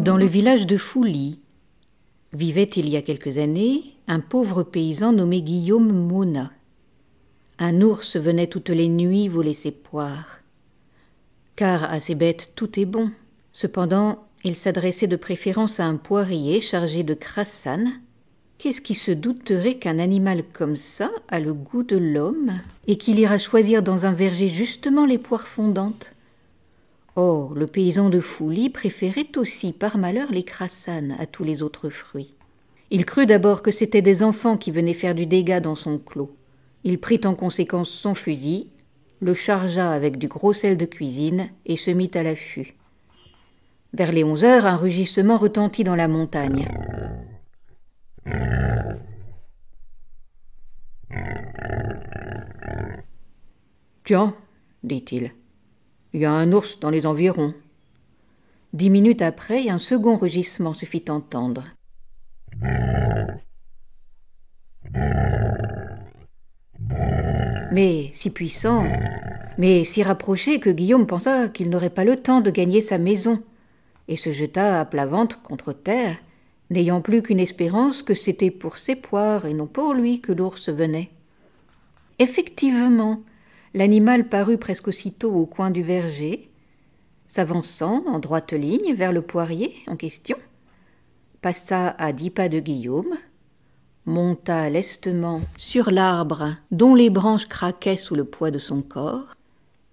Dans le village de Fouly, vivait il y a quelques années un pauvre paysan nommé Guillaume Monnat. Un ours venait toutes les nuits voler ses poires. Car à ces bêtes tout est bon. Cependant, il s'adressait de préférence à un poirier chargé de crassanes. Qu'est-ce qui se douterait qu'un animal comme ça a le goût de l'homme et qu'il ira choisir dans un verger justement les poires fondantes? Or, le paysan de Fouly préférait aussi par malheur les crassanes à tous les autres fruits. Il crut d'abord que c'étaient des enfants qui venaient faire du dégât dans son clos. Il prit en conséquence son fusil, le chargea avec du gros sel de cuisine et se mit à l'affût. Vers les 11 heures, un rugissement retentit dans la montagne. « Tiens, dit-il, il y a un ours dans les environs. » 10 minutes après, un second rugissement se fit entendre. Mais si puissant, mais si rapproché que Guillaume pensa qu'il n'aurait pas le temps de gagner sa maison, et se jeta à plat ventre contre terre, n'ayant plus qu'une espérance que c'était pour ses poires et non pour lui que l'ours venait. Effectivement, l'animal parut presque aussitôt au coin du verger, s'avançant en droite ligne vers le poirier en question, passa à 10 pas de Guillaume, monta lestement sur l'arbre dont les branches craquaient sous le poids de son corps,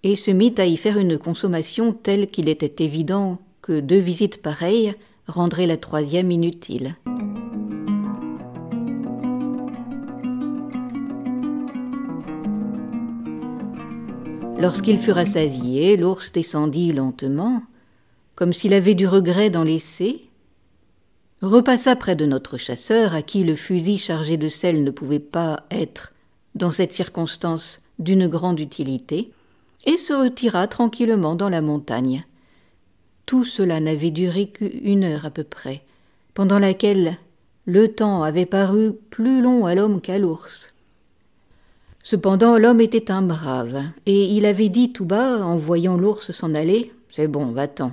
et se mit à y faire une consommation telle qu'il était évident que 2 visites pareilles rendraient la 3e inutile. Lorsqu'il fut rassasié, l'ours descendit lentement, comme s'il avait du regret d'en laisser, repassa près de notre chasseur, à qui le fusil chargé de sel ne pouvait pas être, dans cette circonstance, d'une grande utilité, et se retira tranquillement dans la montagne. Tout cela n'avait duré qu'1 heure à peu près, pendant laquelle le temps avait paru plus long à l'homme qu'à l'ours. Cependant, l'homme était un brave, et il avait dit tout bas, en voyant l'ours s'en aller, « C'est bon, va-t'en. »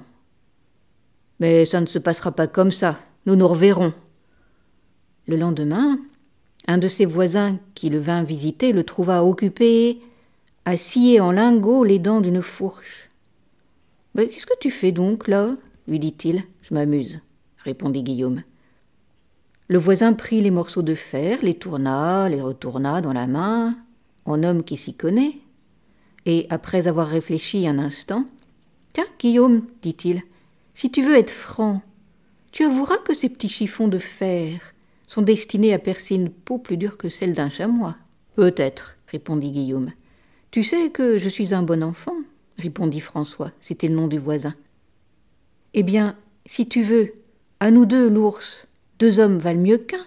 « Mais ça ne se passera pas comme ça, nous nous reverrons. » Le lendemain, un de ses voisins qui le vint visiter le trouva occupé à scier en lingots les dents d'une fourche. « Mais qu'est-ce que tu fais donc, là ?» lui dit-il. « Je m'amuse, » répondit Guillaume. Le voisin prit les morceaux de fer, les tourna, les retourna dans la main, en homme qui s'y connaît, et après avoir réfléchi un instant, « Tiens, Guillaume, dit-il, si tu veux être franc, tu avoueras que ces petits chiffons de fer sont destinés à percer une peau plus dure que celle d'un chamois. »« Peut-être, » répondit Guillaume. « Tu sais que je suis un bon enfant, » répondit François, c'était le nom du voisin. « Eh bien, si tu veux, à nous deux, l'ours, 2 hommes valent mieux qu'1. »«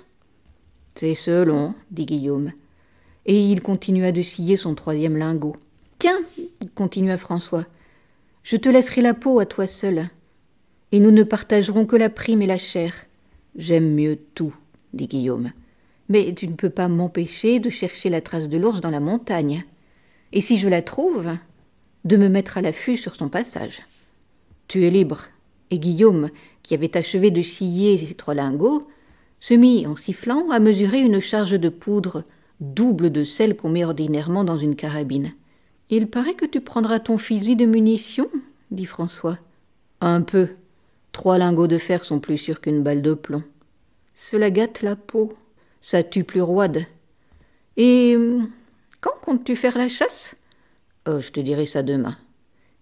C'est selon, » dit Guillaume, et il continua de scier son 3e lingot. « Tiens, » continua François, « je te laisserai la peau à toi seul. » Et nous ne partagerons que la prime et la chair. « J'aime mieux tout, » dit Guillaume. « Mais tu ne peux pas m'empêcher de chercher la trace de l'ours dans la montagne. Et si je la trouve, de me mettre à l'affût sur son passage. » Tu es libre. Et Guillaume, qui avait achevé de scier ses 3 lingots, se mit, en sifflant, à mesurer une charge de poudre double de celle qu'on met ordinairement dans une carabine. « Il paraît que tu prendras ton fusil de munitions, » dit François. « Un peu. 3 lingots de fer sont plus sûrs qu'une balle de plomb. Cela gâte la peau, ça tue plus roide. Et quand comptes-tu faire la chasse ? » « Oh, je te dirai ça demain. »«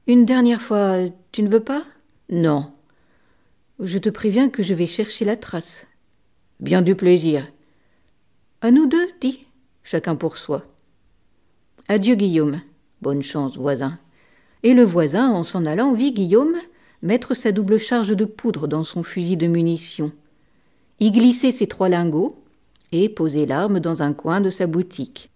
Une dernière fois, tu ne veux pas ? » ?»« Non. »« Je te préviens que je vais chercher la trace. »« Bien du plaisir. »« À nous deux, dis, chacun pour soi. »« Adieu, Guillaume. Bonne chance, voisin. » Et le voisin, en s'en allant, vit Guillaume mettre sa double charge de poudre dans son fusil de munitions, y glisser ses 3 lingots et poser l'arme dans un coin de sa boutique.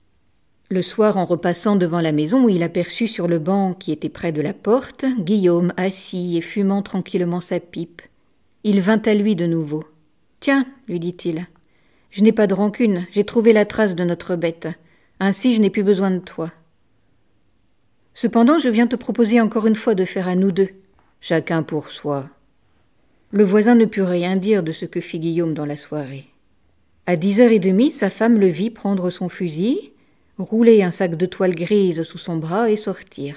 Le soir, en repassant devant la maison, il aperçut sur le banc qui était près de la porte Guillaume assis et fumant tranquillement sa pipe. Il vint à lui de nouveau. « Tiens, lui dit-il, je n'ai pas de rancune, j'ai trouvé la trace de notre bête. Ainsi, je n'ai plus besoin de toi. Cependant, je viens te proposer encore une fois de faire à nous deux. Chacun pour soi. Le voisin ne put rien dire de ce que fit Guillaume dans la soirée. À 10h30, sa femme le vit prendre son fusil, rouler un sac de toile grise sous son bras et sortir.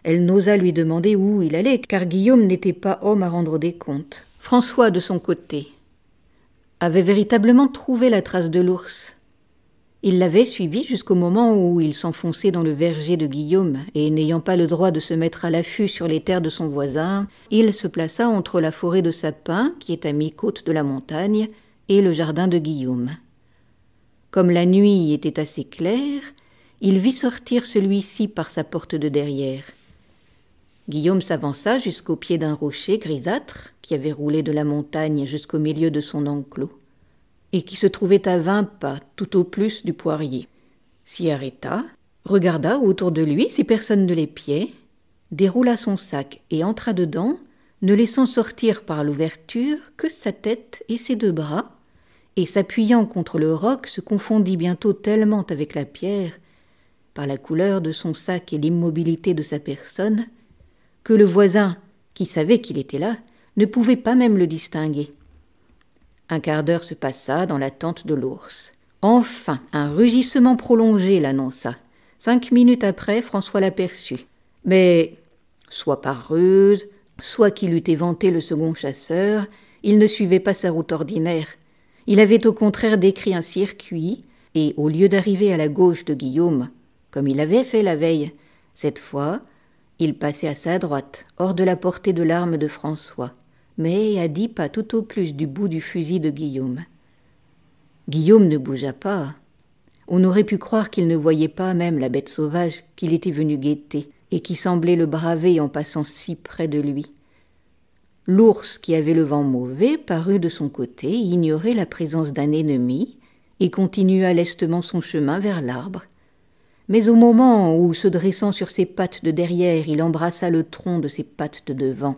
Elle n'osa lui demander où il allait, car Guillaume n'était pas homme à rendre des comptes. François, de son côté, avait véritablement trouvé la trace de l'ours. Il l'avait suivi jusqu'au moment où il s'enfonçait dans le verger de Guillaume, et n'ayant pas le droit de se mettre à l'affût sur les terres de son voisin, il se plaça entre la forêt de sapins, qui est à mi-côte de la montagne, et le jardin de Guillaume. Comme la nuit était assez claire, il vit sortir celui-ci par sa porte de derrière. Guillaume s'avança jusqu'au pied d'un rocher grisâtre qui avait roulé de la montagne jusqu'au milieu de son enclos, et qui se trouvait à 20 pas, tout au plus, du poirier. S'y arrêta, regarda autour de lui si personne ne l'épiait, déroula son sac et entra dedans, ne laissant sortir par l'ouverture que sa tête et ses 2 bras, et s'appuyant contre le roc se confondit bientôt tellement avec la pierre, par la couleur de son sac et l'immobilité de sa personne, que le voisin, qui savait qu'il était là, ne pouvait pas même le distinguer. Un quart d'heure se passa dans l'attente de l'ours. Enfin, un rugissement prolongé l'annonça. 5 minutes après, François l'aperçut. Mais, soit par ruse, soit qu'il eût éventé le second chasseur, il ne suivait pas sa route ordinaire. Il avait au contraire décrit un circuit, et au lieu d'arriver à la gauche de Guillaume, comme il avait fait la veille, cette fois, il passait à sa droite, hors de la portée de l'arme de François, mais à 10 pas tout au plus du bout du fusil de Guillaume. Guillaume ne bougea pas. On aurait pu croire qu'il ne voyait pas même la bête sauvage qu'il était venu guetter et qui semblait le braver en passant si près de lui. L'ours, qui avait le vent mauvais, parut de son côté ignorer la présence d'un ennemi et continua lestement son chemin vers l'arbre. Mais au moment où, se dressant sur ses pattes de derrière, il embrassa le tronc de ses pattes de devant,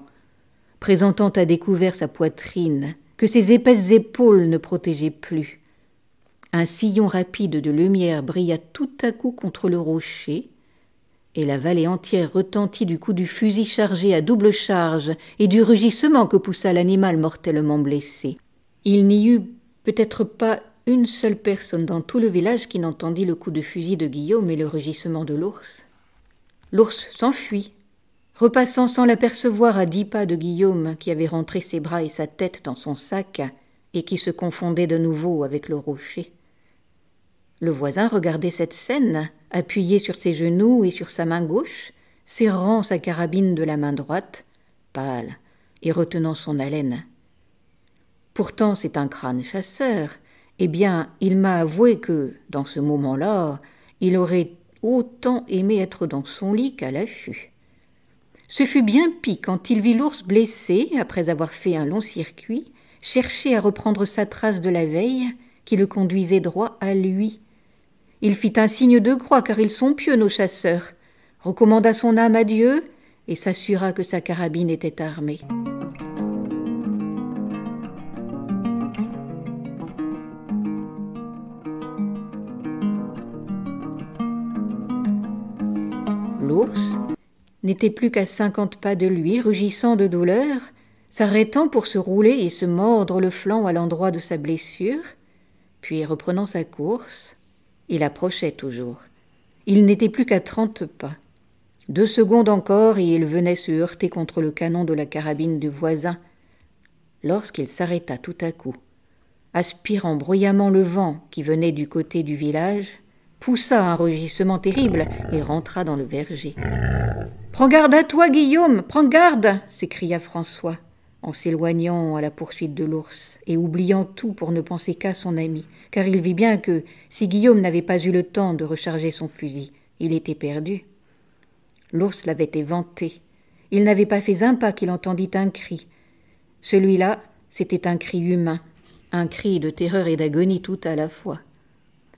présentant à découvert sa poitrine, que ses épaisses épaules ne protégeaient plus, un sillon rapide de lumière brilla tout à coup contre le rocher, et la vallée entière retentit du coup du fusil chargé à double charge et du rugissement que poussa l'animal mortellement blessé. Il n'y eut peut-être pas une seule personne dans tout le village qui n'entendit le coup de fusil de Guillaume et le rugissement de l'ours. L'ours s'enfuit, repassant sans l'apercevoir à 10 pas de Guillaume, qui avait rentré ses bras et sa tête dans son sac et qui se confondait de nouveau avec le rocher. Le voisin regardait cette scène, appuyé sur ses genoux et sur sa main gauche, serrant sa carabine de la main droite, pâle et retenant son haleine. Pourtant c'est un crâne chasseur. Eh bien, il m'a avoué que, dans ce moment-là, il aurait autant aimé être dans son lit qu'à l'affût. Ce fut bien pis quand il vit l'ours blessé, après avoir fait un long circuit, chercher à reprendre sa trace de la veille, qui le conduisait droit à lui. Il fit un signe de croix, car ils sont pieux, nos chasseurs, recommanda son âme à Dieu et s'assura que sa carabine était armée. L'ours n'était plus qu'à 50 pas de lui, rugissant de douleur, s'arrêtant pour se rouler et se mordre le flanc à l'endroit de sa blessure, puis reprenant sa course, il approchait toujours. Il n'était plus qu'à 30 pas. 2 secondes encore et il venait se heurter contre le canon de la carabine du voisin, lorsqu'il s'arrêta tout à coup, aspirant bruyamment le vent qui venait du côté du village, poussa un rugissement terrible et rentra dans le verger. « Prends garde à toi, Guillaume, prends garde !» s'écria François, en s'éloignant à la poursuite de l'ours et oubliant tout pour ne penser qu'à son ami, car il vit bien que, si Guillaume n'avait pas eu le temps de recharger son fusil, il était perdu. L'ours l'avait éventé. Il n'avait pas fait un pas qu'il entendit un cri. Celui-là, c'était un cri humain, un cri de terreur et d'agonie tout à la fois.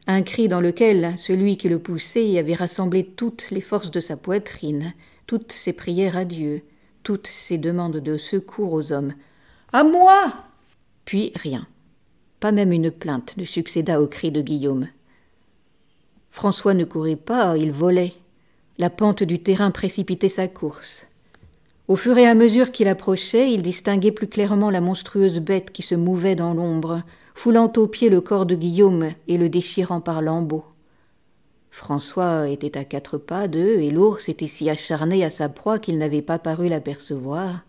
Un cri dans lequel celui qui le poussait avait rassemblé toutes les forces de sa poitrine, toutes ses prières à Dieu, toutes ses demandes de secours aux hommes. « À moi !» Puis rien. Pas même une plainte ne succéda au cri de Guillaume. François ne courait pas, il volait. La pente du terrain précipitait sa course. Au fur et à mesure qu'il approchait, il distinguait plus clairement la monstrueuse bête qui se mouvait dans l'ombre, foulant aux pieds le corps de Guillaume et le déchirant par lambeaux. François était à 4 pas d'eux, et l'ours était si acharné à sa proie qu'il n'avait pas paru l'apercevoir.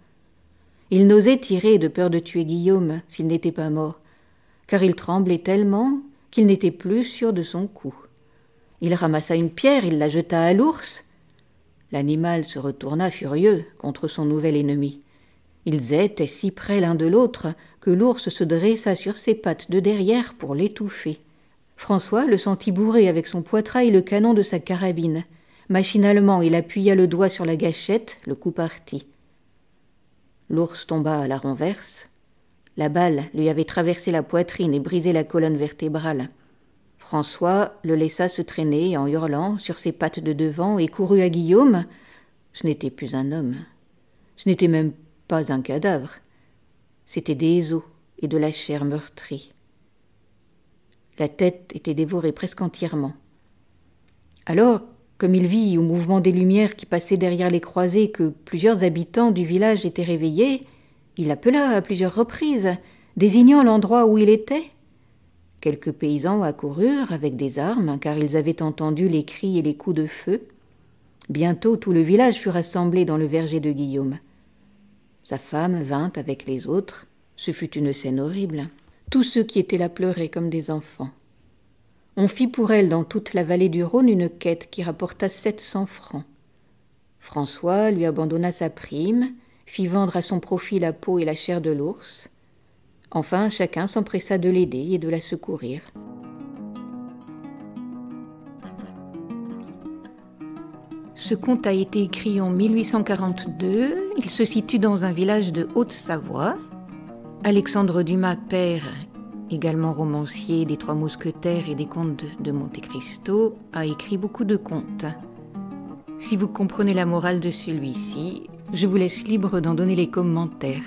Il n'osait tirer de peur de tuer Guillaume s'il n'était pas mort, car il tremblait tellement qu'il n'était plus sûr de son coup. Il ramassa une pierre, il la jeta à l'ours. L'animal se retourna furieux contre son nouvel ennemi. Ils étaient si près l'un de l'autre que l'ours se dressa sur ses pattes de derrière pour l'étouffer. François le sentit bourrer avec son poitrail le canon de sa carabine. Machinalement, il appuya le doigt sur la gâchette, le coup partit. L'ours tomba à la renverse. La balle lui avait traversé la poitrine et brisé la colonne vertébrale. François le laissa se traîner en hurlant sur ses pattes de devant et courut à Guillaume. Ce n'était plus un homme. Ce n'était même pas un cadavre. C'étaient des os et de la chair meurtrie. La tête était dévorée presque entièrement. Alors, comme il vit au mouvement des lumières qui passaient derrière les croisées que plusieurs habitants du village étaient réveillés, il appela à plusieurs reprises, désignant l'endroit où il était. Quelques paysans accoururent avec des armes, car ils avaient entendu les cris et les coups de feu. Bientôt tout le village fut rassemblé dans le verger de Guillaume. Sa femme vint avec les autres. Ce fut une scène horrible. Tous ceux qui étaient là pleuraient comme des enfants. On fit pour elle dans toute la vallée du Rhône une quête qui rapporta 700 francs. François lui abandonna sa prime, fit vendre à son profit la peau et la chair de l'ours. Enfin, chacun s'empressa de l'aider et de la secourir. Ce conte a été écrit en 1842. Il se situe dans un village de Haute-Savoie. Alexandre Dumas, père, également romancier des Trois Mousquetaires et des Contes de Monte Cristo, a écrit beaucoup de contes. Si vous comprenez la morale de celui-ci, je vous laisse libre d'en donner les commentaires.